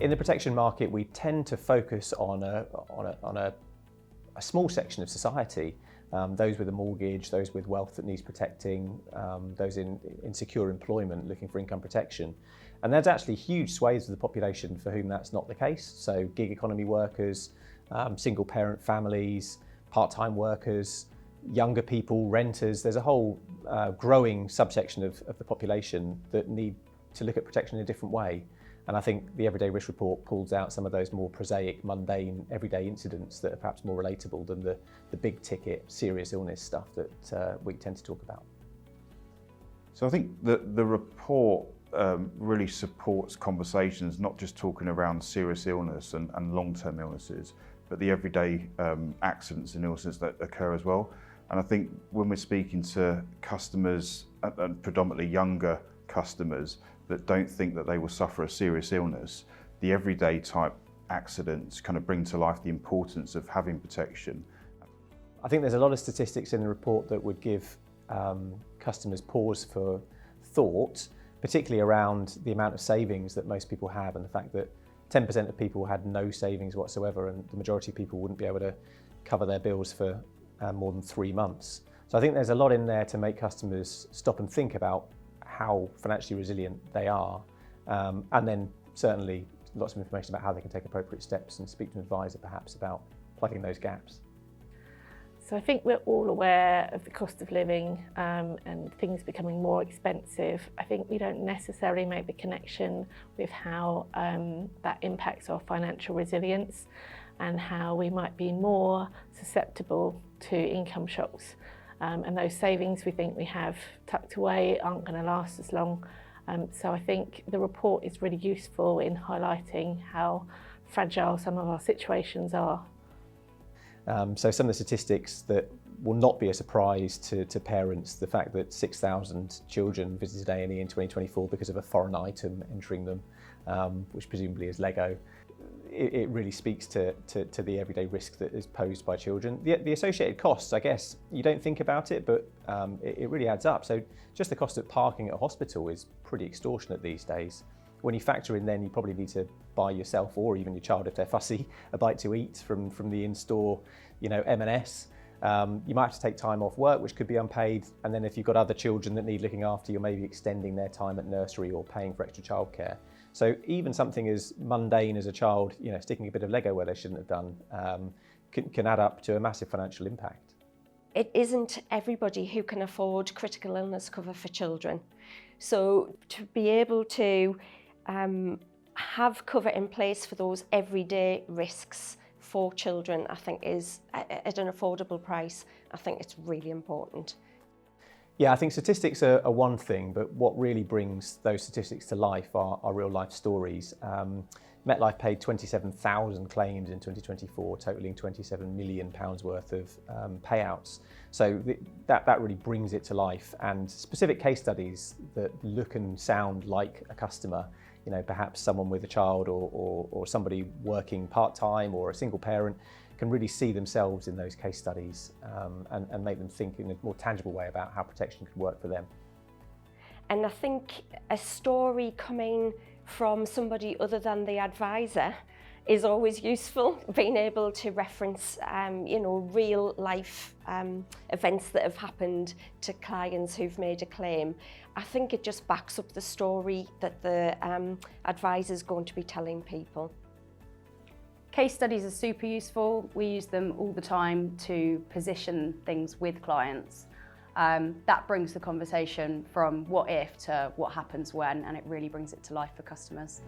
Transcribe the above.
In the protection market, we tend to focus on a small section of society, those with a mortgage, those with wealth that needs protecting, those in secure employment looking for income protection. And there's actually huge swathes of the population for whom that's not the case. So gig economy workers, single parent families, part-time workers, younger people, renters. There's a whole growing subsection of the population that need to look at protection in a different way. And I think the Everyday Risk Report pulls out some of those more prosaic, mundane, everyday incidents that are perhaps more relatable than the big ticket, serious illness stuff that we tend to talk about. So I think that the report really supports conversations, not just talking around serious illness and long-term illnesses, but the everyday accidents and illnesses that occur as well. And I think when we're speaking to customers, and predominantly younger customers, that don't think that they will suffer a serious illness, the everyday type accidents kind of bring to life the importance of having protection. I think there's a lot of statistics in the report that would give customers pause for thought, particularly around the amount of savings that most people have and the fact that 10% of people had no savings whatsoever, and the majority of people wouldn't be able to cover their bills for more than 3 months. So I think there's a lot in there to make customers stop and think about how financially resilient they are, and then certainly lots of information about how they can take appropriate steps and speak to an advisor perhaps about plugging those gaps. So I think we're all aware of the cost of living and things becoming more expensive. I think we don't necessarily make the connection with how that impacts our financial resilience and how we might be more susceptible to income shocks. And those savings we think we have tucked away aren't going to last as long. So I think the report is really useful in highlighting how fragile some of our situations are. So some of the statistics that will not be a surprise to parents, the fact that 6,000 children visited A&E in 2024 because of a foreign item entering them, which presumably is Lego. It really speaks to the everyday risk that is posed by children. The associated costs, I guess, you don't think about it, but it really adds up. So just the cost of parking at a hospital is pretty extortionate these days. When you factor in then you probably need to buy yourself or even your child if they're fussy a bite to eat from the in-store, M&S. You might have to take time off work, which could be unpaid. And then if you've got other children that need looking after, you're maybe extending their time at nursery or paying for extra childcare. So even something as mundane as a child, sticking a bit of Lego where they shouldn't have done, can add up to a massive financial impact. It isn't everybody who can afford critical illness cover for children. So to be able to have cover in place for those everyday risks for children, I think is at an affordable price. I think it's really important. Yeah, I think statistics are one thing, but what really brings those statistics to life are real life stories. MetLife paid 27,000 claims in 2024, totaling £27 million worth of payouts. So that really brings it to life, and specific case studies that look and sound like a customer, perhaps someone with a child or somebody working part-time or a single parent, can really see themselves in those case studies and make them think in a more tangible way about how protection could work for them. And I think a story coming from somebody other than the advisor is always useful, being able to reference real life events that have happened to clients who've made a claim. I think it just backs up the story that the advisor's going to be telling people. Case studies are super useful. We use them all the time to position things with clients. That brings the conversation from what if to what happens when, and it really brings it to life for customers.